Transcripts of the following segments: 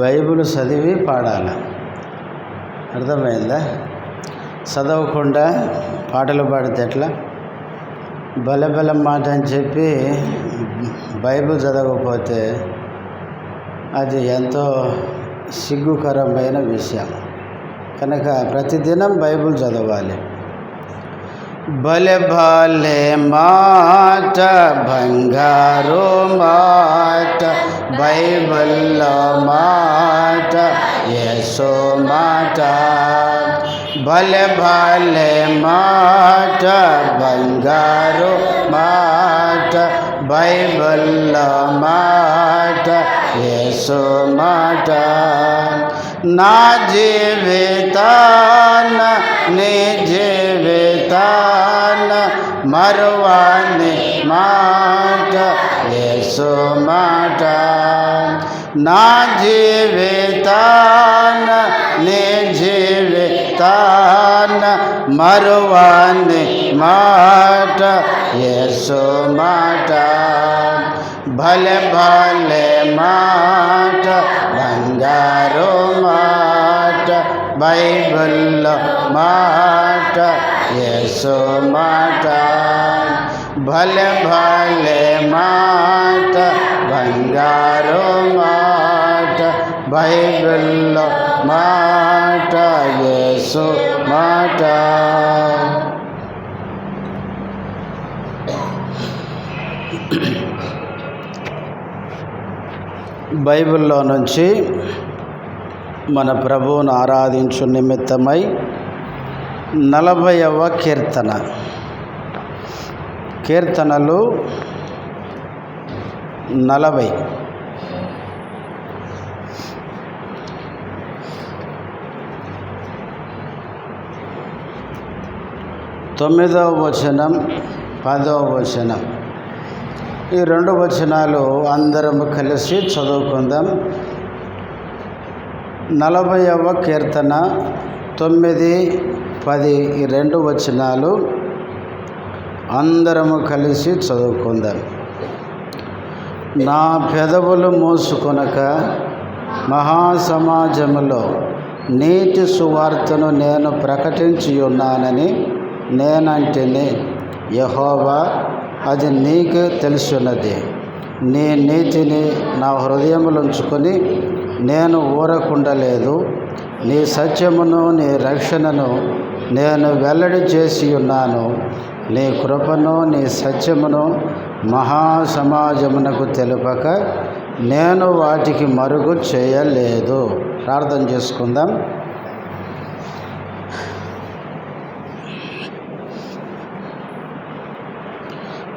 Bible చదివి పాడాలి. అర్థమైందా? చదవకుండా పాటలు పాడితే ఎట్లా? బలబలం మాట అని చెప్పి బైబిల్ చదవకపోతే అది ఎంతో సిగ్గుకరమైన విషయం. కనుక ప్రతిదినం బైబిల్ చదవాలి. భలే భలే మాట, బంగారు మాట, బైబిల్లో మాట, యేసు మాట. భలే భలే మాట, బంగారు మాట, బైబిల్లో మాట, యేసు మాట. నా జీవితాన నీ జీవితాన మరువని మాట, యేసు మాట. నా జీవితాన నీ జీవితాన మరువని మాట, యేసు మాట. భలే భలే మాట, బంగారు మాట, బైబిల్లో మాట, యేసు మాట. భలే భలే మాట, బంగారు మాట, బైబిల్లో మాట, యేసు మాట. బైబిల్లో నుంచి మన ప్రభువును ఆరాధించు నిమిత్తమై 40వ కీర్తన. కీర్తనలు 40. తొమ్మిదవ వచనం, 10వ వచనం, ఈ 2 వచనాలు అందరము కలిసి చదువుకుందాం. 40వ కీర్తన 9, 10 ఈ 2 వచనాలు అందరము కలిసి చదువుకుందాం. నా పెదవులు మూసుకొనక మహాసమాజములో నీతి సువార్తను నేను ప్రకటించి ఉన్నానని నేనంటిని. యెహోవా, అది నీకు తెలుసున్నది. నీ నీతిని నా హృదయములుంచుకొని నేను ఊరకుండలేదు. నీ సత్యమును నీ రక్షణను నేను వెల్లడి చేసి ఉన్నాను. నీ కృపను నీ సత్యమును మహాసమాజమునకు తెలుపక నేను వాటికి మరుగు చేయలేదు. ప్రార్థన చేసుకుందాం.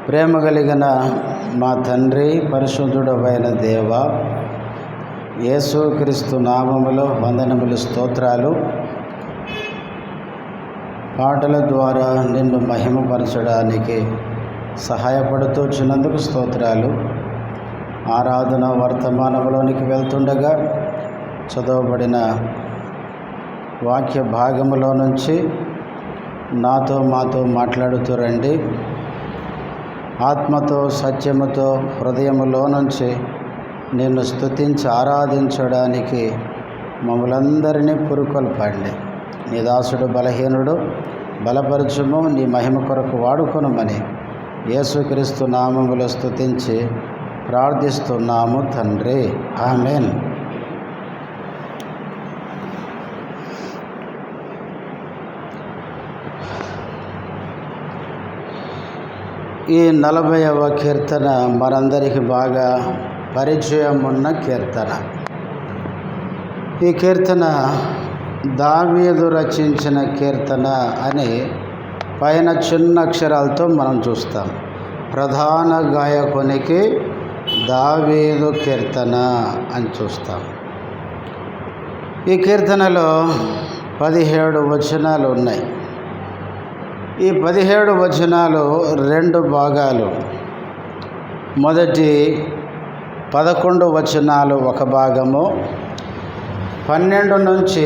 ప్రేమ కలిగిన మా తండ్రి, పరిశుద్ధుడైన దేవ, యేసుక్రీస్తు నామములో వందనములు, స్తోత్రాలు. పాటల ద్వారా నిన్ను మహిమపరచడానికి సహాయపడుతూ వచ్చినందుకు స్తోత్రాలు. ఆరాధన వర్తమానంలోనికి వెళ్తుండగా చదవబడిన వాక్య భాగములో నుంచి నాతో మాతో మాట్లాడుతూ రండి. ఆత్మతో సత్యముతో హృదయములో నుంచి నిన్ను స్తుతించి ఆరాధించడానికి మమ్మలందరినీ పురుకొల్పండి. నీ దాసుడు బలహీనుడు, బలపరచుము, నీ మహిమ కొరకు వాడుకొనుమని యేసుక్రీస్తు నామములో స్తుతించి ప్రార్థిస్తున్నాము తండ్రి. ఆమేన్. ఈ 40వ కీర్తన మనందరికీ బాగా పరిచయం ఉన్న కీర్తన. ఈ కీర్తన దావీదు రచించిన కీర్తన అని పైన చిన్న అక్షరాలతో మనం చూస్తాం. ప్రధాన గాయకునికి దావీదు కీర్తన అని చూస్తాం. ఈ కీర్తనలో 17 వచనాలు ఉన్నాయి. ఈ 17 వచనాలు 2 భాగాలు. మొదటి 11 వచనాలు ఒక భాగము, 12 నుంచి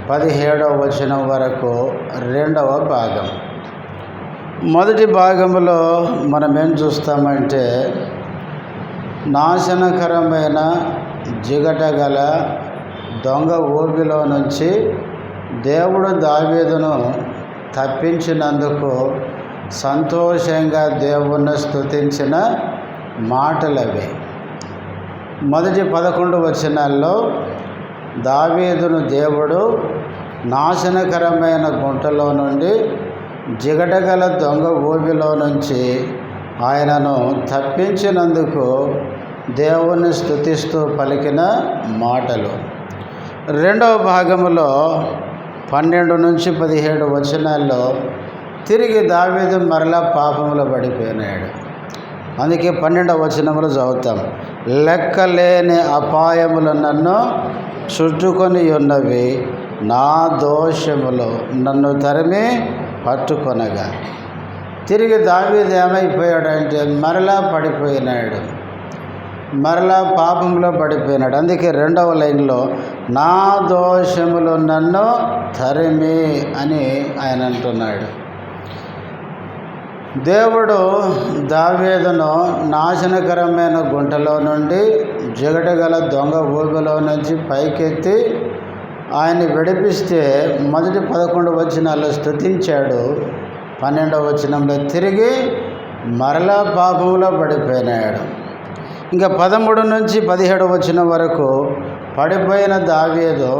17వ వచనం వరకు 2వ భాగం. మొదటి భాగంలో మనం ఏం చూస్తామంటే నాశనకరమైన జిగటగల దొంగ ఊబిలో నుంచి దేవుడు దావీదును తప్పించినందుకు సంతోషంగా దేవుణ్ణి స్తుతించిన మాటలవి. మొదటి 11 వచనాల్లో దావీదును దేవుడు నాశనకరమైన గుంటలో నుండి జిగటగల దొంగ ఊబిలో నుంచి ఆయనను తప్పించినందుకు దేవుణ్ణి స్తుతిస్తూ పలికిన మాటలు. రెండవ భాగంలో 12 నుంచి 17 వచనాల్లో తిరిగి దావీదు మరలా పాపంలో పడిపోయినాడు. అందుకే 12వ వచనంలో చదువుతాం, లెక్కలేని అపాయములు నన్ను చుట్టుకొని ఉన్నవి, నా దోషములు నన్ను తరిమి పట్టుకొనగా. తిరిగి దావీదు ఏమైపోయాడంటే మరలా పడిపోయినాడు, మరలా పాపంలో పడిపోయినాడు. అందుకే 2వ లైన్లో నా దోషములు నన్ను తరిమి అని ఆయన అంటున్నాడు. దేవుడు దావీదును నాశనకరమైన గుంటలో నుండి జిగటగల దొంగ ఊబిలో నుంచి పైకెత్తి ఆయన్ని విడిపిస్తే మొదటి 11 వచనాల్లో స్తుతించాడు. 12వ వచనంలో తిరిగి మరలా పాపంలో పడిపోయినాడు. ఇంకా 13 నుంచి 17 వచనం వరకు పడిపోయిన దావీదు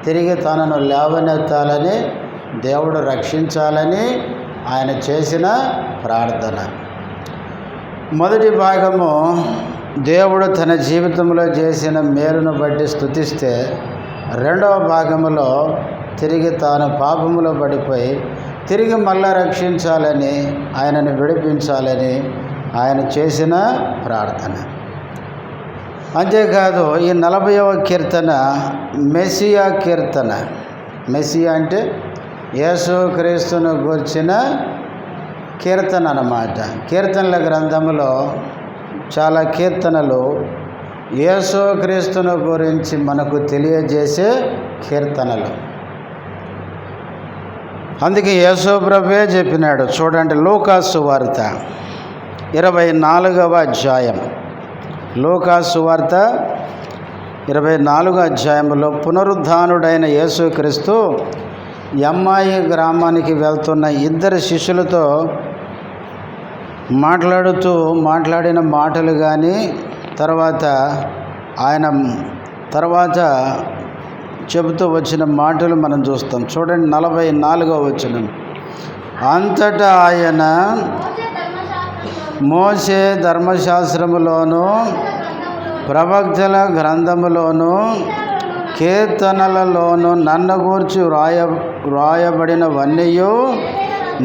తిరిగి తనను లేవనెత్తాలని, దేవుడు రక్షించాలని ఆయన చేసిన ప్రార్థన. మొదటి భాగము దేవుడు తన జీవితంలో చేసిన మేలును బట్టి స్తుతిస్తే, 2వ భాగములో తిరిగి తాను పాపములో పడిపోయి తిరిగి మళ్ళా రక్షించాలని, ఆయనను విడిపించాలని ఆయన చేసిన ప్రార్థన. అంతేకాదు ఈ 40వ కీర్తన మెస్సియా కీర్తన. మెస్సియా అంటే యేసుక్రీస్తును గూర్చిన కీర్తన అన్నమాట. కీర్తనల గ్రంథంలో చాలా కీర్తనలు యేసుక్రీస్తును గురించి మనకు తెలియజేసే కీర్తనలు. అందుకే యేసు ప్రభువే చెప్పినాడు. చూడండి, లూకా సువార్త 24వ అధ్యాయం. లూకా సువార్త 24వ అధ్యాయంలో పునరుద్ధానుడైన యేసుక్రీస్తు ఎమ్మాయి గ్రామానికి వెళ్తున్న 2 శిష్యులతో మాట్లాడిన మాటలు కానీ తర్వాత చెబుతూ వచ్చిన మాటలు మనం చూస్తాం. చూడండి, 44వ వచనం. అంతటా ఆయన మోషే ధర్మశాస్త్రములోను ప్రవక్తల గ్రంథములోను కీర్తనలలోను నన్ను గూర్చి వ్రాయబడినవన్నీ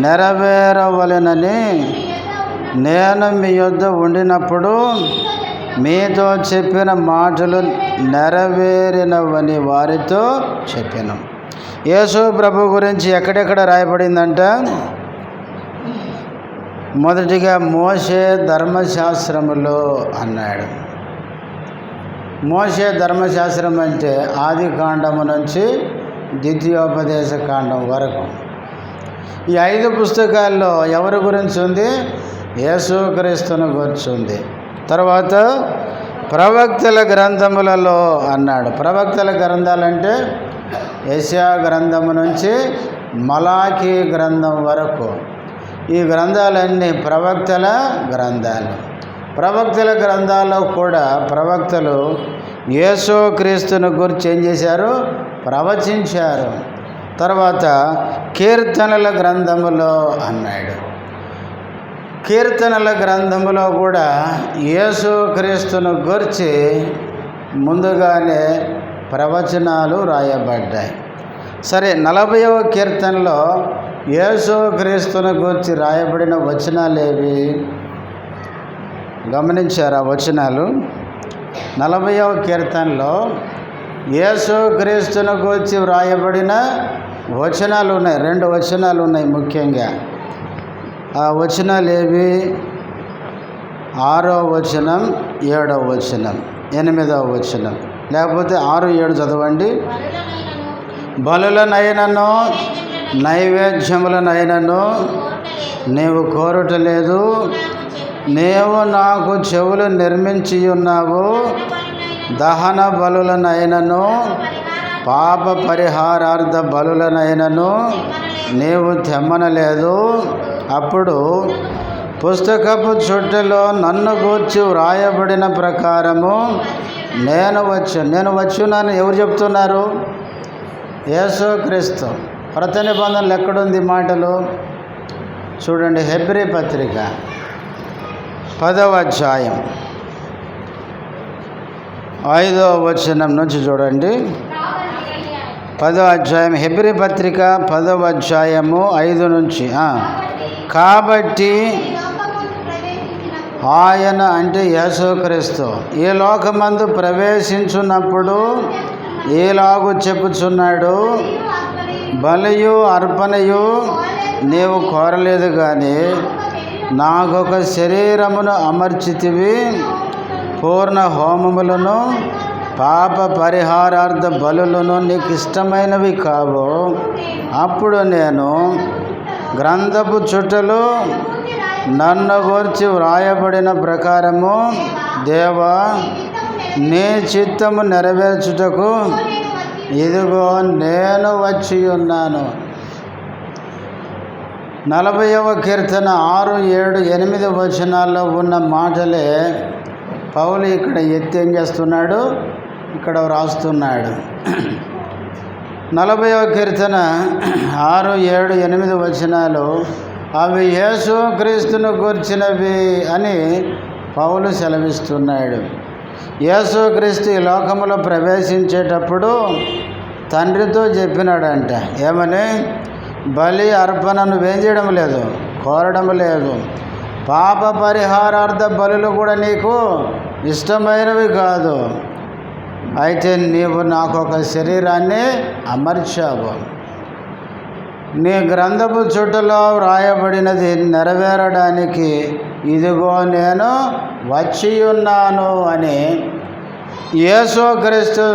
నెరవేరవలెనని నేను మీ యొద్ద ఉండినప్పుడు మీతో చెప్పిన మాటలు నెరవేరినవని వారితో చెప్పాను. యేసు ప్రభు గురించి ఎక్కడెక్కడ రాయబడిందంట? మొదటిగా మోషే ధర్మశాస్త్రములో అన్నాడు. మోషే ధర్మశాస్త్రం అంటే ఆది కాండము నుంచి ద్వితీయోపదేశ కాండం వరకు ఈ 5 పుస్తకాల్లో ఎవరి గురించి ఉంది? యేసుక్రీస్తును గురించి ఉంది. తర్వాత ప్రవక్తల గ్రంథములలో అన్నాడు. ప్రవక్తల గ్రంథాలంటే యెషయా గ్రంథము నుంచి మలాకీ గ్రంథం వరకు ఈ గ్రంథాలన్నీ ప్రవక్తల గ్రంథాలు. ప్రవక్తల గ్రంథాల్లో కూడా ప్రవక్తలు యేసుక్రీస్తును గురించి ఏం చేశారు? ప్రవచించారు. తర్వాత కీర్తనల గ్రంథములో అన్నాడు. కీర్తనల గ్రంథములో కూడా యేసుక్రీస్తును గురించి ముందుగానే ప్రవచనాలు రాయబడ్డాయి. సరే, 40వ కీర్తనలో యేసుక్రీస్తును గురించి రాయబడిన వచనాలేవి గమనించారా? వచనాలు 40వ కీర్తనలో యేసుక్రీస్తును గురించి వ్రాయబడిన వచనాలు ఉన్నాయి. 2 వచనాలు ఉన్నాయి ముఖ్యంగా. ఆ వచనాలు ఏవి? 6వ వచనం, 7వ వచనం, 8వ వచనం. లేకపోతే 6, 7 చదవండి. బలులనైనను నైవేద్యములనైనను నీవు కోరుటలేదు, నీవు నాకు చెవులు నిర్మించి ఉన్నావు, దహన బలులనైనను పాప పరిహారార్థ బలులనైనను నీవు తెమ్మనలేదు. అప్పుడు పుస్తకపు చుట్టలో నన్ను గూర్చి వ్రాయబడిన ప్రకారము నేను వచ్చున్నాను. ఎవరు చెప్తున్నారు? యేసుక్రీస్తు. క్రొత్త నిబంధనలు ఎక్కడుంది మాటలు? చూడండి, హెబ్రీ పత్రిక 10వ అధ్యాయం 5వ వచనం నుంచి చూడండి. 10వ అధ్యాయం హెబ్రీ పత్రిక 10వ అధ్యాయము 5 నుంచి. కాబట్టి ఆయన అంటే యేసుక్రీస్తు ఈ లోకమందు ప్రవేశించున్నప్పుడు ఈలాగు చెప్పుచున్నాడు, బలియు అర్పణయు నీవు కోరలేదు కానీ నాకొక శరీరమును అమర్చితివి, పూర్ణ హోమములను పాప పరిహారార్థ బలులను నీకు ఇష్టమైనవి కావు. అప్పుడు నేను గ్రంథపు చుట్టలు నన్ను గూర్చి వ్రాయబడిన ప్రకారము దేవా నీ చిత్తము నెరవేర్చుటకు ఇదిగో నేను వచ్చి ఉన్నాను. 40వ కీర్తన 6, 7, 8 వచనాల్లో ఉన్న మాటలే పౌలు ఇక్కడ ఎత్తి ఏం చేస్తున్నాడు? ఇక్కడ వ్రాస్తున్నాడు. 40వ కీర్తన 6, 7, 8 వచనాలు అవి యేసుక్రీస్తును గూర్చినవి అని పౌలు సెలవిస్తున్నాడు. యేసుక్రీస్తు ఈ లోకంలో ప్రవేశించేటప్పుడు తండ్రితో చెప్పినాడంట. ఏమని? బలి అర్పణ నువ్వేం చేయడం లేదు, కోరడం లేదు. పాప పరిహారార్థ బలులు కూడా నీకు ఇష్టమైనవి కాదు. అయితే నీవు నాకు ఒక శరీరాన్ని అమర్చావు. నీ గ్రంథపు చుట్టలో వ్రాయబడినది నెరవేరడానికి ఇదిగో నేను వచ్చి ఉన్నాను అని యేసుక్రీస్తు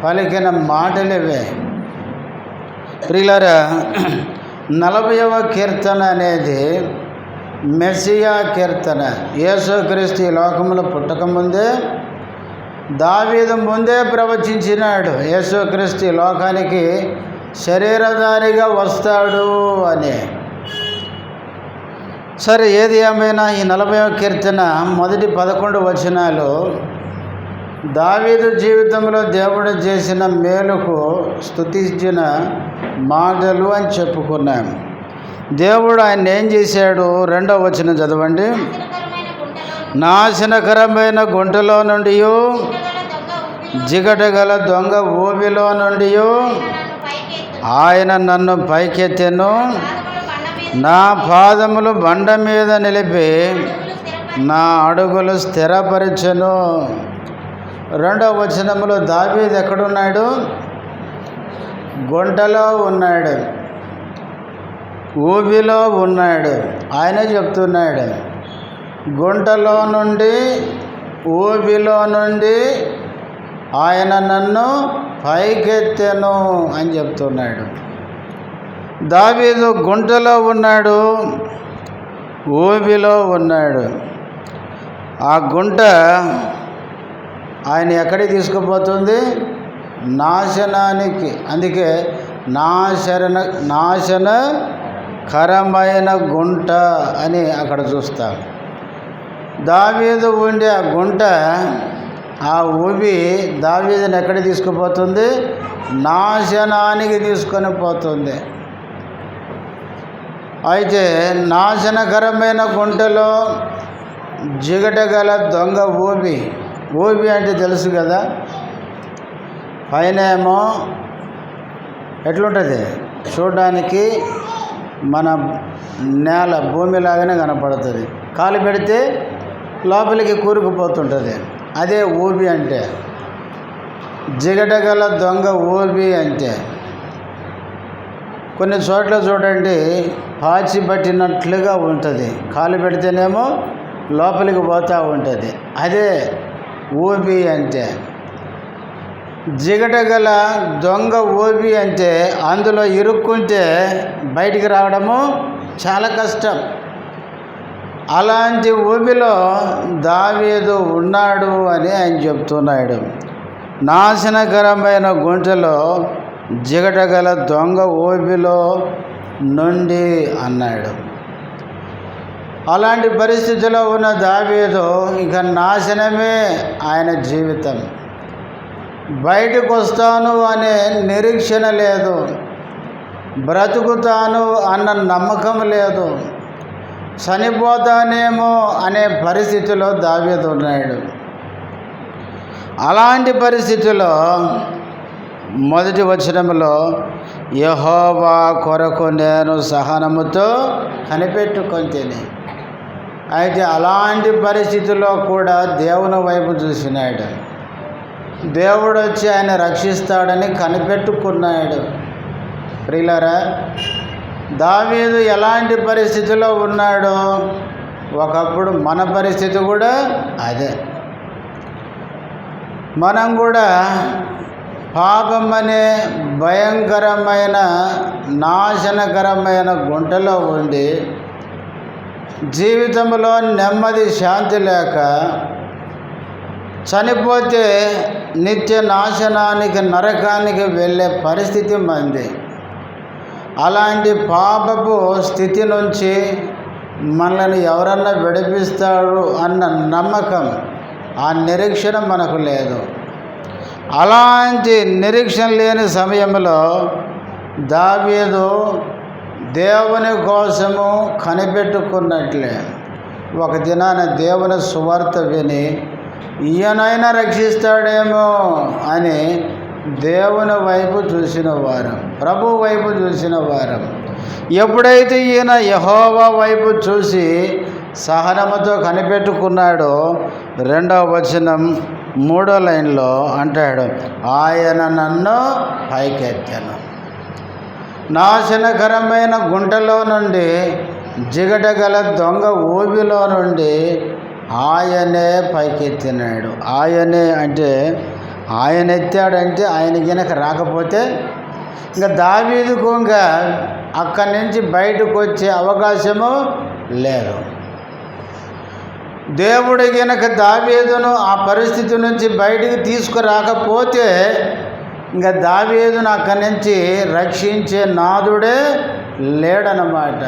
పలికిన మాటలివే. ప్రియులారా, 40వ కీర్తన అనేది మెస్సియా కీర్తన. యేసుక్రీస్తు ఈ లోకంలో పుట్టకముందే దావీదు ముందే ప్రవచించినాడు, యేసుక్రీస్తు ఈ లోకానికి శరీరధారిగా వస్తాడు అని. సరే, ఏది ఏమైనా ఈ 40వ కీర్తన మొదటి 11 వచనాలు దావీదు జీవితంలో దేవుడు చేసిన మేలుకు స్తుతించిన మాటలు అని చెప్పుకున్నాం. దేవుడు ఆయన ఏం చేశాడు? 2వ వచనం చదవండి. నాశనకరమైన గుంటలో నుండి, జిగటగల దొంగ ఊబిలో నుండి ఆయన నన్ను పైకెత్తెను, నా పాదములు బండ మీద నిలిపి నా అడుగులు స్థిరపరచెను. 2వ వచనములో దావీదు ఎక్కడున్నాడు? గుంటలో ఉన్నాడు, ఊబిలో ఉన్నాడు. ఆయనే చెప్తున్నాడు, గుంటలో నుండి ఊబిలో నుండి ఆయన నన్ను పైకెత్తెను అని చెప్తున్నాడు. దావీదు గుంటలో ఉన్నాడు, ఊబిలో ఉన్నాడు. ఆ గుంట ఆయన ఎక్కడికి తీసుకుపోతుంది? నాశనానికి. అందుకే నాశనకరమైన గుంట అని అక్కడ చూస్తాం. దావీదు ఉండే ఆ గుంట, ఆ ఊబి దావీదుని ఎక్కడికి తీసుకుపోతుంది? నాశనానికి తీసుకొని పోతుంది. అయితే నాశనకరమైన గుంటలో జిగటగల దొంగ ఊబి. ఊబి అంటే తెలుసు కదా, పైన ఏమో ఎట్లుంటుంది చూడడానికి, మన నేల భూమిలాగానే కనపడుతుంది. కాలు పెడితే లోపలికి కూరుకుపోతుంటుంది. అదే ఊబి అంటే. జిగటగల దొంగ ఊబి అంటే కొన్ని చోట్ల చూడండి, పాచి పట్టినట్లుగా ఉంటుంది. కాలు పెడితేనేమో లోపలికి పోతూ ఉంటుంది. అదే ఊబి అంటే. జిగటగల దొంగ ఊబి అంటే అందులో ఇరుక్కుంటే బయటికి రావడము చాలా కష్టం. అలాంటి ఊబిలో దావీదు ఉన్నాడు అని ఆయన చెప్తున్నాడు. నాశనకరమైన గుంటలో జిగటగల దొంగ ఊబిలో నుండి అన్నాడు. అలాంటి పరిస్థితిలో ఉన్న దావీదు ఇక నాశనమే ఆయన జీవితం. బయటకు వస్తాను అనే నిరీక్షణ లేదు, బ్రతుకుతాను అన్న నమ్మకం లేదు, చనిపోతానేమో అనే పరిస్థితిలో దావీదు ఉన్నాడు. అలాంటి పరిస్థితిలో మొదటి వచనంలో యెహోవా కొరకు నేను సహనముతో కనిపెట్టుకొంటిని. అయితే అలాంటి పరిస్థితుల్లో కూడా దేవుని వైపు చూసినాడు. దేవుడు వచ్చి ఆయన రక్షిస్తాడని కనిపెట్టుకున్నాడు. ప్రియులారా, దావీదు ఎలాంటి పరిస్థితిలో ఉన్నాడో ఒకప్పుడు మన పరిస్థితి కూడా అదే. మనం కూడా పాపం అనే భయంకరమైన నాశనకరమైన గుంటలో ఉండి జీవితంలో నెమ్మది శాంతి లేక చనిపోతే నిత్య నాశనానికి నరకానికి వెళ్ళే పరిస్థితి మంది. అలాంటి పాపపు స్థితి నుంచి మనల్ని ఎవరన్నా విడిపిస్తాడు అన్న నమ్మకం, ఆ నిరీక్షణ మనకు లేదు. అలాంటి నిరీక్షణ లేని సమయంలో దావీదు దేవుని కోసము కనిపెట్టుకున్నట్లే ఒక దినాన దేవుని సువార్త విని ఈయనైనా రక్షిస్తాడేమో అని దేవుని వైపు చూసిన వారం, ప్రభు వైపు చూసిన వారం. ఎప్పుడైతే ఈయన యెహోవా వైపు చూసి సహనముతో కనిపెట్టుకున్నాడో 2వ వచనం 3వ లైన్లో అంటాడు, ఆయన నన్ను పైకెత్తాను. నాశనకరమైన గుంటలో నుండి, జిగటగల దొంగ ఊబిలో నుండి ఆయనే పైకెత్తినాడు. ఆయనే అంటే ఆయన ఎత్తాడంటే ఆయన గినక రాకపోతే ఇంకా దావీదుకు ఇంకా అక్కడి నుంచి బయటకు వచ్చే అవకాశము లేదు. దేవుడు గినక దావీదును ఆ పరిస్థితి నుంచి బయటికి తీసుకురాకపోతే ఇంకా దావీదును అక్కడి నుంచి రక్షించే నాదుడే లేడనమాట.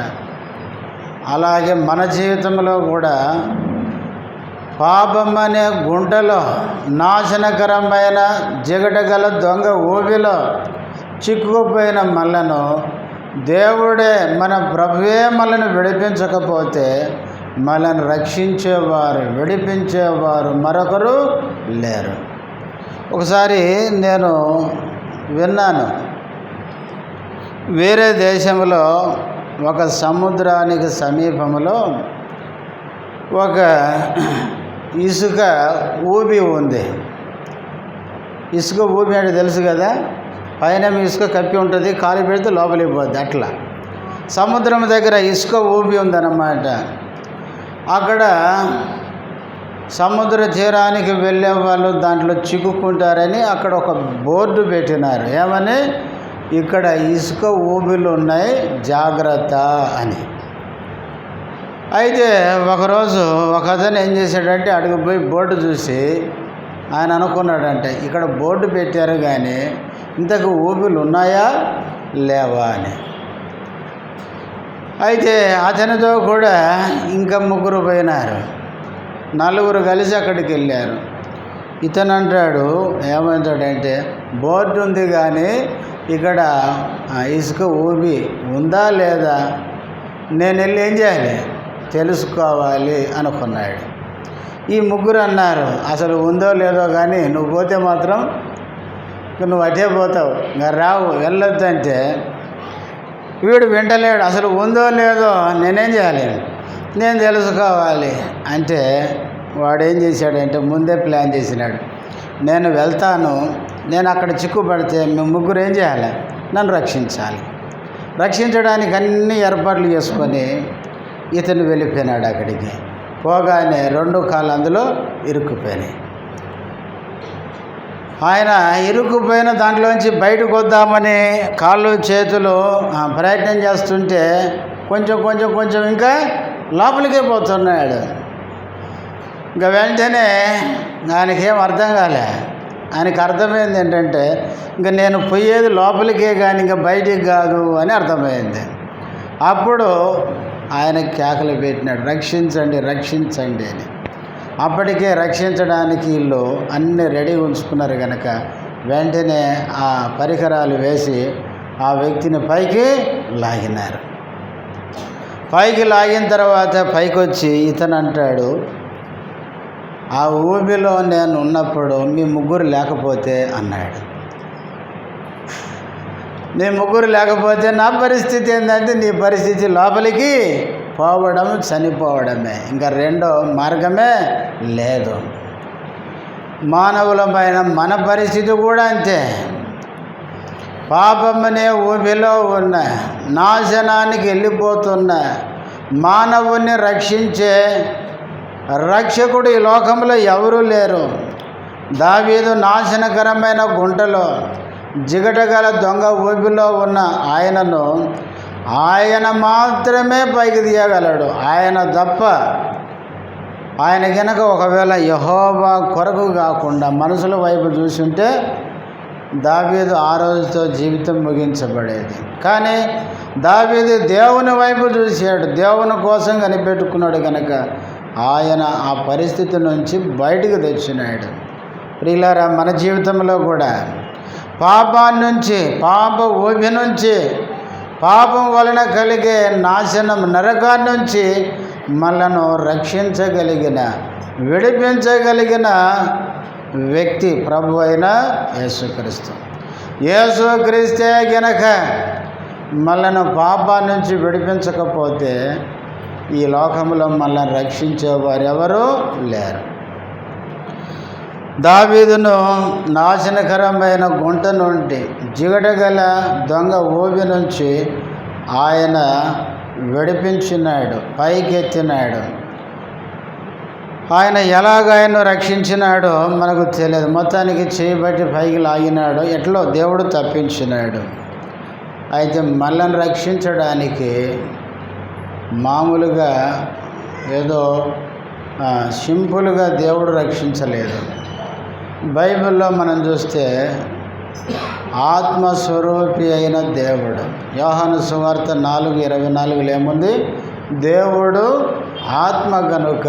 అలాగే మన జీవితంలో కూడా పాపం అనే గుంటలో, నాశనకరమైన జిగటగల దొంగ ఊబిలో చిక్కుకుపోయిన మనలను దేవుడే, మన ప్రభువే మనల్ని విడిపించకపోతే మనల్ని రక్షించేవారు, విడిపించేవారు మరొకరు లేరు. ఒకసారి నేను విన్నాను, వేరే దేశంలో ఒక సముద్రానికి సమీపంలో ఒక ఇసుక ఊబి ఉంది. ఇసుక ఊబి అంటే తెలుసు కదా, పైన ఇసుక కప్పి ఉంటుంది, కాలు పెడితే లోపలికి పోద్ది. అట్లా సముద్రం దగ్గర ఇసుక ఊబి ఉందన్నమాట. అక్కడ సముద్ర తీరానికి వెళ్ళే వాళ్ళు దాంట్లో చిక్కుకుంటారని అక్కడ ఒక బోర్డు పెట్టినారు. ఏమని? ఇక్కడ ఇసుక ఊబిలు ఉన్నాయి, జాగ్రత్త అని. అయితే ఒకరోజు ఒక అతను ఏం చేశాడంటే అడుగు పోయి బోర్డు చూసి ఆయన అనుకున్నాడంటే ఇక్కడ బోర్డు పెట్టారు కానీ ఇంతకు ఊబిలు ఉన్నాయా లేవా అని. అయితే అతనితో కూడా ఇంకా 3 పోయినారు. 4 కలిసి అక్కడికి వెళ్ళారు. ఇతను అంటాడు, ఏమంటాడంటే బోర్డు ఉంది కానీ ఇక్కడ ఇసుక ఊబి ఉందా లేదా, నేను వెళ్ళి ఏం చేయాలి తెలుసుకోవాలి అనుకున్నాడు. ఈ 3 అన్నారు, అసలు ఉందో లేదో కానీ నువ్వు పోతే మాత్రం నువ్వు అటే పోతావు, ఇంకా రావు, వెళ్ళొద్దంటే వీడు వింటలేడు. అసలు ఉందో లేదో నేనేం చేయాలి, నేను తెలుసుకోవాలి అంటే వాడు ఏం చేశాడంటే ముందే ప్లాన్ చేసినాడు. నేను వెళ్తాను, నేను అక్కడ చిక్కుపడితే మేము 3 ఏం చేయాలి, నన్ను రక్షించాలి. రక్షించడానికి అన్ని ఏర్పాట్లు చేసుకొని ఇతను వెళ్ళిపోయినాడు. అక్కడికి పోగానే 2 కాళ్ళు అందులో ఇరుక్కుపోయినాయి. ఆయన ఇరుక్కుపోయిన దాంట్లోంచి బయటకు వద్దామని కాళ్ళు చేతులు ప్రయత్నం చేస్తుంటే కొంచెం ఇంకా లోపలికే పోతున్నాడు. ఇంకా వెంటనే ఆయనకేం అర్థం కాలే. ఆయనకు అర్థమైంది ఏంటంటే ఇంకా నేను పోయేది లోపలికే కానీ ఇంకా బయటికి కాదు అని అర్థమైంది. అప్పుడు ఆయన కేకలు పెట్టినాడు, రక్షించండి రక్షించండి అని. అప్పటికే రక్షించడానికి వీళ్ళు అన్నీ రెడీ ఉంచుకున్నారు కనుక వెంటనే ఆ పరికరాలు వేసి ఆ వ్యక్తిని పైకి లాగినారు. పైకి లాగిన తర్వాత పైకి వచ్చి ఇతను అంటాడు, ఆ ఊబిలో నేను ఉన్నప్పుడు మీ ముగ్గురు లేకపోతే అన్నాడు. నీ ముగ్గురు లేకపోతే నా పరిస్థితి ఏంటంటే నీ పరిస్థితి లోపలికి పోవడం చనిపోవడమే, ఇంకా రెండో మార్గమే లేదు. మానవులమైన మన పరిస్థితి కూడా అంతే. పాపమనే ఊబిలో ఉన్న నాశనానికి వెళ్ళిపోతున్న మానవుని రక్షించే రక్షకుడు ఈ లోకంలో ఎవరూ లేరు. దావీదు నాశనకరమైన గుంటలో జిగటగల దొంగ ఊబిలో ఉన్న ఆయన మాత్రమే పైకి తీయగలడు. ఆయన తప్ప ఆయన కనుక ఒకవేళ యెహోవా కొరకు కాకుండా మనుషుల వైపు చూసుంటే దావీదు ఆ రోజుతో జీవితం ముగించబడేది. కానీ దావీదు దేవుని వైపు చూశాడు, దేవుని కోసం కనిపెట్టుకున్నాడు కనుక ఆయన ఆ పరిస్థితి నుంచి బయటకు తెచ్చినాడు. ప్రియులారా, మన జీవితంలో కూడా పాపాన్ని నుంచి, పాప ఊబి నుంచి, పాపం వలన కలిగే నాశనం నరకాన్ని నుంచి మనను రక్షించగలిగిన, విడిపించగలిగిన వ్యక్తి ప్రభు అయిన యేసుక్రీస్తు. యేసుక్రీస్తే గనక మనను పాపం నుంచి విడిపించకపోతే ఈ లోకంలో మనల్ని రక్షించేవారు ఎవరూ లేరు. దావీదును నాశనకరమైన గుంట నుండి, జిగటగల దొంగ ఊబి నుంచి ఆయన విడిపించినాడు, పైకెత్తినాడు. ఆయన ఎలాగైనా రక్షించినాడో మనకు తెలియదు. మొత్తానికి చేయబట్టి పైకి లాగినాడు, ఎట్లో దేవుడు తప్పించినాడు. అయితే మనల్ని రక్షించడానికి మామూలుగా ఏదో సింపుల్గా దేవుడు రక్షించలేదు. బైబిల్లో మనం చూస్తే ఆత్మస్వరూపి అయిన దేవుడు, యోహాను సువార్త 4:24 ఏముంది? దేవుడు ఆత్మ గనుక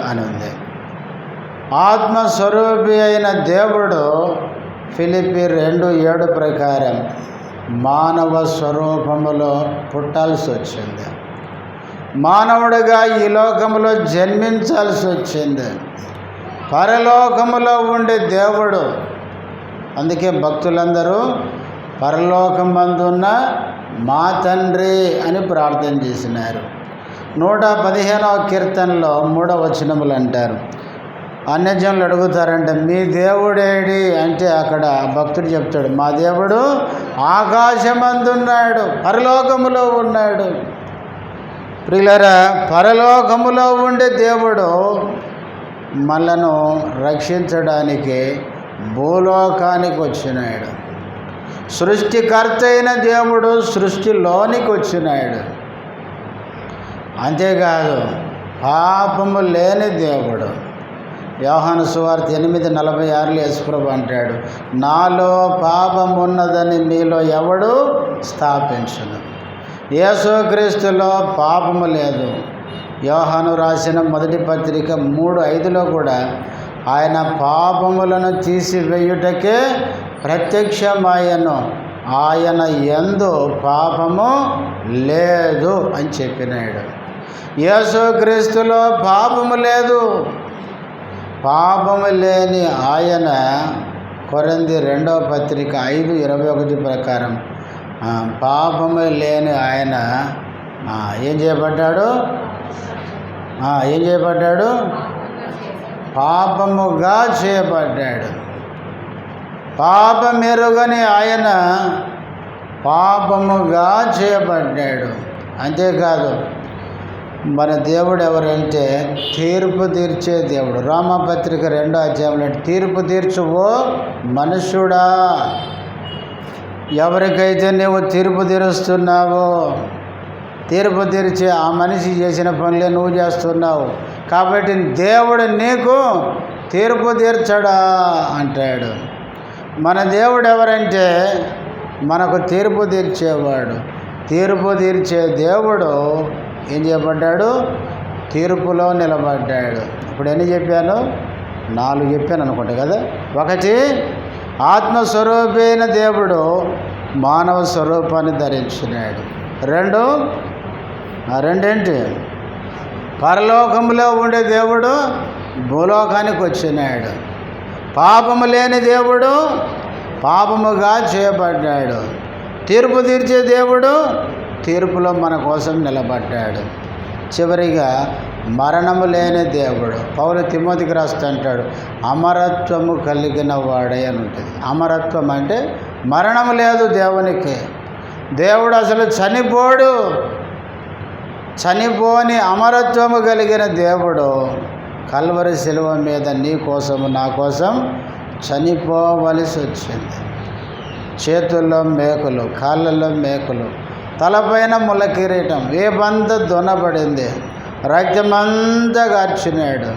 అని ఉంది. ఆత్మస్వరూపి అయిన దేవుడు ఫిలిప్పీ 2:7 ప్రకారం మానవ స్వరూపములో పుట్టాల్సి వచ్చింది. మానవుడిగా ఈ లోకంలో జన్మించాల్సి వచ్చింది. పరలోకములో ఉండే దేవుడు, అందుకే భక్తులందరూ పరలోకమందున్న మా తండ్రి అని ప్రార్థన చేసినారు. 115వ కీర్తనలో 3వ వచనములు అంటారు. అన్యజనులు అడుగుతారంటే మీ దేవుడేడి అంటే అక్కడ భక్తుడు చెప్తాడు, మా దేవుడు ఆకాశమందున్నాడు, పరలోకములో ఉన్నాడు. ప్రియులారా, పరలోకములో ఉండే దేవుడు మనను రక్షించడానికి భూలోకానికి వచ్చినాడు. సృష్టికర్త అయిన దేవుడు సృష్టిలోనికి వచ్చినాడు. అంతేకాదు పాపము లేని దేవుడు. యోహాను సువార్త 8:46 యేసుప్రభు అంటాడు, నాలో పాపం ఉన్నదని మీలో ఎవడు స్థాపించును. యేసుక్రీస్తులో పాపము లేదు. యోహాను రాసిన మొదటి పత్రిక 3:5 కూడా ఆయన పాపములను తీసివేయుటకే ప్రత్యక్షమాయను, ఆయన యందు పాపము లేదు అని చెప్పినాడు. యేసుక్రీస్తులో పాపము లేదు. పాపము లేని ఆయన కొరింథీ 2వ పత్రిక 5:21 ప్రకారం పాపము లేని ఆయన ఏం చేయబడ్డాడు? పాపముగా చేయబడ్డాడు. పాపమెరుగని ఆయన పాపముగా చేయబడ్డాడు. అంతేకాదు మన దేవుడు ఎవరంటే తీర్పు తీర్చే దేవుడు. రోమాపత్రిక 2వ అధ్యాయంలో తీర్పు తీర్చువో మనుష్యుడా, ఎవరికైతే నీవు తీర్పు తీరుస్తున్నావో తీర్పు తీర్చి ఆ మనిషి చేసిన పనులే నువ్వు చేస్తున్నావు, కాబట్టి దేవుడు నీకు తీర్పు తీర్చడా అంటాడు. మన దేవుడు ఎవరంటే మనకు తీర్పు తీర్చేవాడు. తీర్పు తీర్చే దేవుడు ఏం చేయబడ్డాడు? తీర్పులో నిలబడ్డాడు. ఇప్పుడు ఎన్ని చెప్పాను? 4 చెప్పాను అనుకుంటా కదా. 1, ఆత్మస్వరూపైన దేవుడు మానవ స్వరూపాన్ని ధరించినాడు. 2 రెండేంటి? పరలోకంలో ఉండే దేవుడు భూలోకానికి వచ్చినాడు. పాపము లేని దేవుడు పాపముగా చేయబడ్డాడు. తీర్పు తీర్చే దేవుడు తీర్పులో మన కోసం నిలబడ్డాడు. చివరిగా మరణము లేని దేవుడు. పౌలు తిమోతికి రాస్తూ అంటాడు, అమరత్వము కలిగిన వాడే అని ఉంటుంది. అమరత్వం అంటే మరణము లేదు దేవునికి. దేవుడు అసలు చనిపోని అమరత్వము కలిగిన దేవుడు కల్వరి శిలువ మీద నీ కోసము నా కోసం చనిపోవలసి వచ్చింది. చేతుల్లో మేకులు, కాళ్ళల్లో మేకులు, తలపైన ముళ్ళ కిరీటం, వేపంతా దున్నబడింది, రక్తమంతా గార్చినాడు.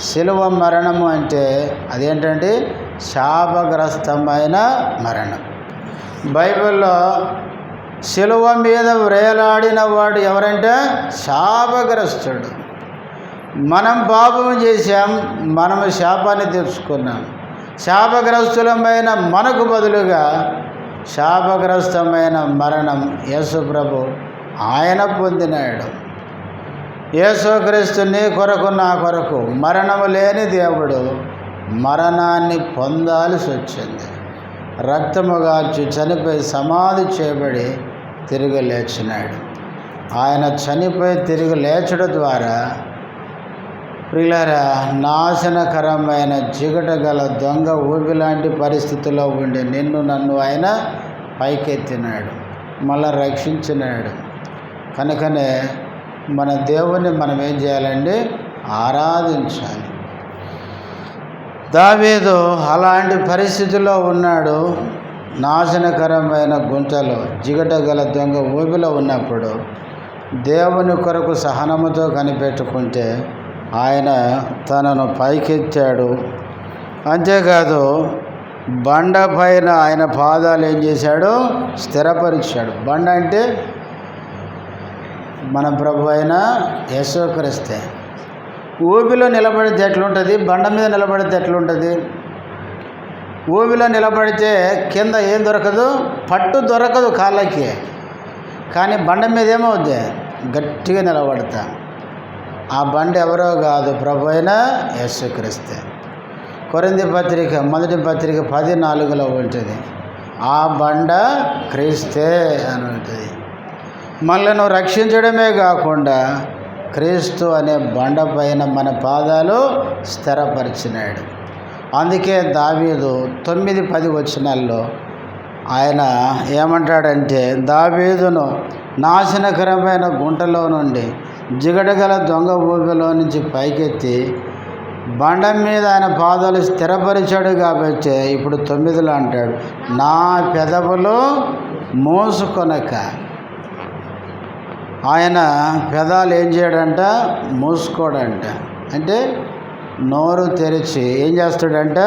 శిలువ మరణము అంటే అదేంటంటే శాపగ్రస్తమైన మరణం. బైబిల్లో శిలువ మీద వ్రేలాడిన వాడు ఎవరంటే శాపగ్రస్తుడు. మనం పాపం చేశాం, మనము శాపాన్ని తెచ్చుకున్నాం. శాపగ్రస్తులమైన మనకు బదులుగా శాపగ్రస్తమైన మరణం యేసు ప్రభు ఆయన పొందినాడు. యేసుక్రీస్తు నీ కొరకు నా కొరకు మరణము లేని దేవుడు మరణాన్ని పొందాల్సి వచ్చింది. రక్తము గార్చి చనిపోయి సమాధి చేయబడి తిరిగి లేచినాడు. ఆయన చనిపోయి తిరిగి లేచడం ద్వారా ప్రియులారా, నాశనకరమైన జిగట గల దొంగ ఊబిలాంటి పరిస్థితిలో ఉండి నిన్ను నన్ను ఆయన పైకెత్తినాడు, మళ్ళా రక్షించినాడు. కనుకనే మన దేవుణ్ణి మనం ఏం చేయాలండి? ఆరాధించాలి. దావీదు అలాంటి పరిస్థితిలో ఉన్నాడు. నాశనకరమైన గుంటలో జిగట గల దొంగ ఊబిలో ఉన్నప్పుడు దేవుని కొరకు సహనముతో కనిపెట్టుకుంటే ఆయన తనను పైకెత్తాడు. అంతేకాదు బండ పైన ఆయన పాదాలు ఏం చేశాడు? స్థిరపరిచాడు. బండ అంటే మన ప్రభు అయిన యేసుక్రీస్తే. ఊబిలో నిలబడితే ఎట్లుంటుంది? బండ మీద నిలబడితే ఎట్లుంటుంది? ఊబిలో నిలబడితే కింద ఏం దొరకదు? పట్టు దొరకదు కాళ్ళకి. కానీ బండ మీద ఏమవుద్ది? గట్టిగా నిలబడతా. ఆ బండ ఎవరో కాదు, ప్రభు అయిన యేసుక్రీస్తే. కొరింథీ పత్రిక 1 పత్రిక 10:4 ఉంటుంది, ఆ బండ క్రీస్తే అని ఉంటుంది. మనల్ని రక్షించడమే కాకుండా క్రీస్తు అనే బండ పైన మన పాదాలు స్థిరపరిచినాడు. అందుకే దావీదు 9-10 వచనాల్లో ఆయన ఏమంటాడంటే, దావీదును నాశనకరమైన గుంటలో నుండి జిగటగల దొంగ ఊబిలో నుంచి పైకెత్తి బండ మీద ఆయన పాదాలు స్థిరపరిచాడు. కాబట్టి ఇప్పుడు 9లో అంటాడు, నా పెదవులు మోసుకొనక. ఆయన పెదాలు ఏం చేయడంట? మూసుకోడంట. అంటే నోరు తెరిచి ఏం చేస్తాడంట?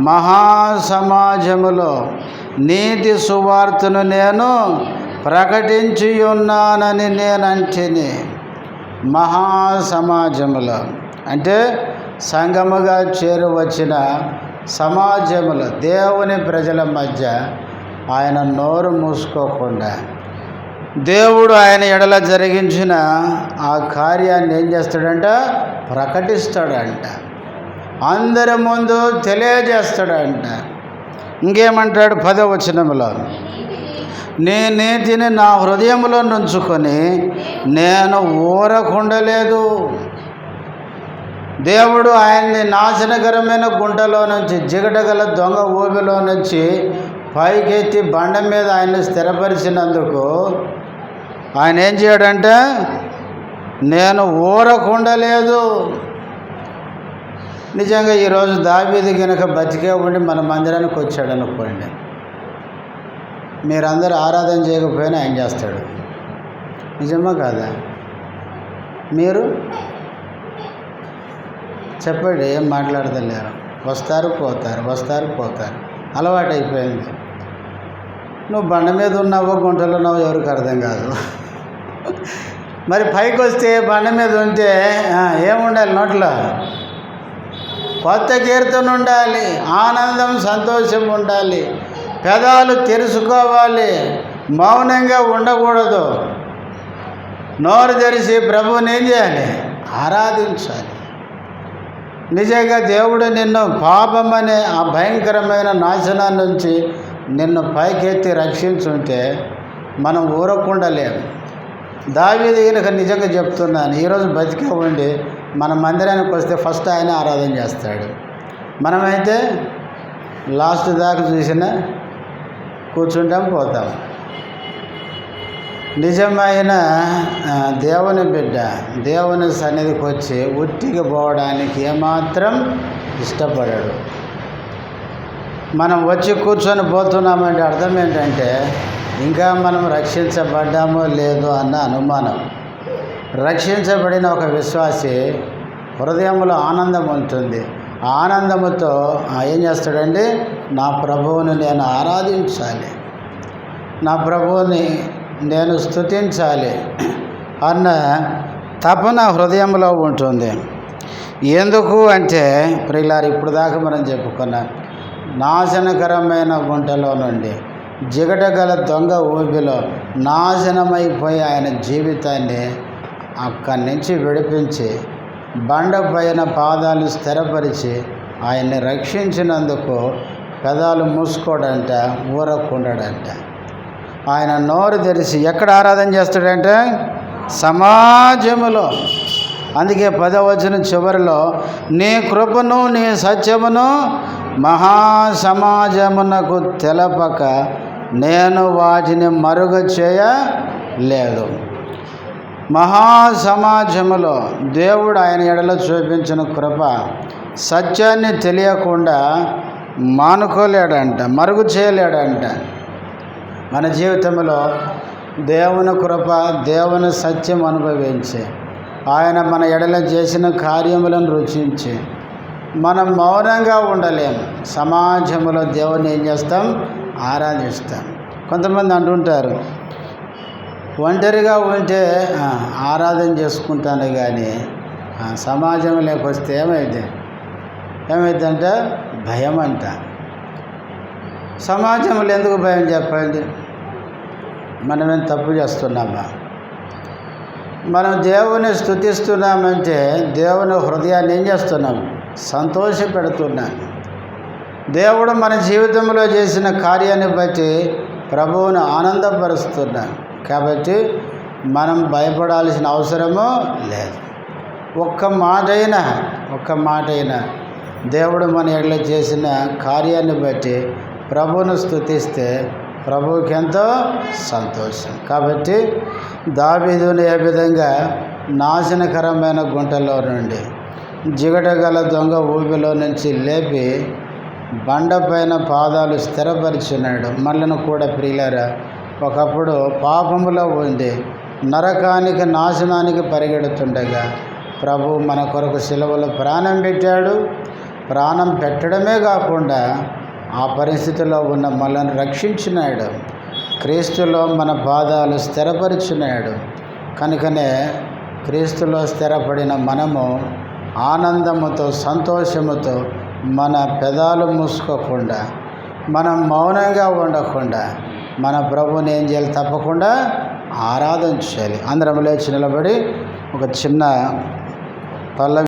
మహాసమాజములో నీతి సువార్తను నేను ప్రకటించి ఉన్నానని నేనంటిని. మహాసమాజములో అంటే సంఘముగా చేరువచ్చిన సమాజములో దేవుని ప్రజల మధ్య ఆయన నోరు మూసుకోకుండా దేవుడు ఆయన ఎడల జరిగించిన ఆ కార్యాన్ని ఏం చేస్తాడంట? ప్రకటిస్తాడంట, అందరి ముందు తెలియజేస్తాడంట. ఇంకేమంటాడు 10వ వచనంలో, నీ నీతిని నా హృదయంలో నుంచుకొని నేను ఊరకుండలేదు. దేవుడు ఆయన్ని నాశనకరమైన గుంటలో నుంచి జిగటగల దొంగ ఊబిలో నుంచి పైకెత్తి బండ మీద ఆయన్ని స్థిరపరిచినందుకు ఆయన ఏం చేయడంటే, నేను ఊరకుండలేదు. నిజంగా ఈరోజు దావీదు కనుక బతికే ఉండి మన మందిరానికి వచ్చాడు అనుకోండి, మీరందరూ ఆరాధన చేయకపోయినా ఆయన చేస్తాడు. నిజమా కాదా? మీరు చెప్పండి, ఏం మాట్లాడతలేరు. వస్తారు పోతారు అలవాటు అయిపోయింది. నువ్వు బండ మీద ఉన్నావో గుంటలో ఉన్నావో ఎవరికి అర్థం కాదు. మరి పైకి వస్తే బండ మీద ఉంటే ఏముండాలి? నోట్లో కొత్త కీర్తన ఉండాలి, ఆనందం సంతోషం ఉండాలి, పెదాలు తెరుచుకోవాలి, మౌనంగా ఉండకూడదు. నోరు తెరిచి ప్రభువుని ఏం చేయాలి? ఆరాధించాలి. నిజంగా దేవుడు నిన్ను పాపమనే ఆ భయంకరమైన నాశనాన్ని నుంచి నిన్ను పైకెత్తి రక్షించుంటే మనం ఊరకుండలేము. దావీదు ఈయనకు నిజంగా చెప్తున్నాను, ఈరోజు బతికే ఉండి మన మందిరానికి వస్తే ఫస్ట్ ఆయన ఆరాధన చేస్తాడు. మనమైతే లాస్ట్ దాకా చూసినా కూర్చుంటాం, పోతాం. నిజమైన దేవుని బిడ్డ దేవుని సన్నిధికి వచ్చి ఉట్టికి పోవడానికి ఏమాత్రం ఇష్టపడాడు. మనం వచ్చి కూర్చొని పోతున్నామంటే అర్థం ఏంటంటే ఇంకా మనం రక్షించబడ్డామో లేదో అన్న అనుమానం. రక్షించబడిన ఒక విశ్వాసి హృదయంలో ఆనందం ఉంటుంది. ఆ ఆనందముతో ఏం చేస్తాడండి? నా ప్రభువుని నేను ఆరాధించాలి, నా ప్రభువుని నేను స్తుతించాలి అన్న తపన హృదయంలో ఉంటుంది. ఎందుకు అంటే ప్రియులారు, ఇప్పుడు దాకా మనం చెప్పుకున్నాం, నాశనకరమైన గుంటలో నుండి జిగటగల దొంగ ఊబిలో నాశనమైపోయి ఆయన జీవితాన్ని అక్కడి నుంచి విడిపించి బండ పైన పాదాలు స్థిరపరిచి ఆయన్ని రక్షించినందుకు పెదాలు మూసుకోడంట, ఊరకుండడంట. ఆయన నోరు తెరిచి ఎక్కడ ఆరాధన చేస్తాడంటే సమాజములో. అందుకే 10వ వచనం చివరిలో నీ కృపను నీ సత్యమును మహాసమాజమునకు తెలపక నేను వాటిని మరుగ చేయలేదు. మహాసమాజములో దేవుడు ఆయన ఎడల చూపించిన కృప సత్యాన్ని తెలియకుండా మానుకోలేడంట, మరుగు చేయలేడంట. మన జీవితంలో దేవుని కృప దేవుని సత్యం అనుభవించి ఆయన మన ఎడల చేసిన కార్యములను రుచించి మనం మౌనంగా ఉండలేము. సమాజంలో దేవుని ఏం చేస్తాం? ఆరాధిస్తాం. కొంతమంది అంటుంటారు, ఒంటరిగా ఉంటే ఆరాధన చేసుకుంటాను కానీ సమాజంలోకి వస్తే ఏమైందంటే భయం అంట. సమాజంలో ఎందుకు భయం చెప్పండి? మనమేం తప్పు చేస్తున్నామా? మనం దేవుని స్తుతిస్తున్నామంటే దేవుని హృదయాన్ని ఏం చేస్తున్నాం? సంతోషపెడుతున్నాం. దేవుడు మన జీవితంలో చేసిన కార్యాన్ని బట్టి ప్రభువును ఆనందపరుస్తున్నాం. కాబట్టి మనం భయపడాల్సిన అవసరమూ లేదు. ఒక్క మాటైనా దేవుడు మన ఎడల చేసిన కార్యాన్ని బట్టి ప్రభువును స్తుతిస్తే ప్రభువుకి ఎంతో సంతోషం. కాబట్టి దావీదును ఏ విధంగా నాశనకరమైన గుంటలో నుండి జిగటగల దొంగ ఊబిలో నుంచి లేపి బండపైన పాదాలు స్థిరపరిచినాడు. మనలను కూడా ప్రియులారా, ఒకప్పుడు పాపములో ఉండి నరకానికి నాశనానికి పరిగెడుతుండగా ప్రభు మన కొరకు సిలువలో ప్రాణం పెట్టాడు. ప్రాణం పెట్టడమే కాకుండా ఆ పరిస్థితిలో ఉన్న మనల్ని రక్షించినాడు. క్రీస్తులో మన పాదాలు స్థిరపరిచినాడు. కనుకనే క్రీస్తులో స్థిరపడిన మనము ఆనందముతో సంతోషముతో మన పెదాలు మూసుకోకుండా, మనం మౌనంగా ఉండకుండా మన ప్రభువుని ఏం చేయాలి? తప్పకుండా ఆరాధించాలి. అందరం లేచి నిలబడి ఒక చిన్న పల్లవి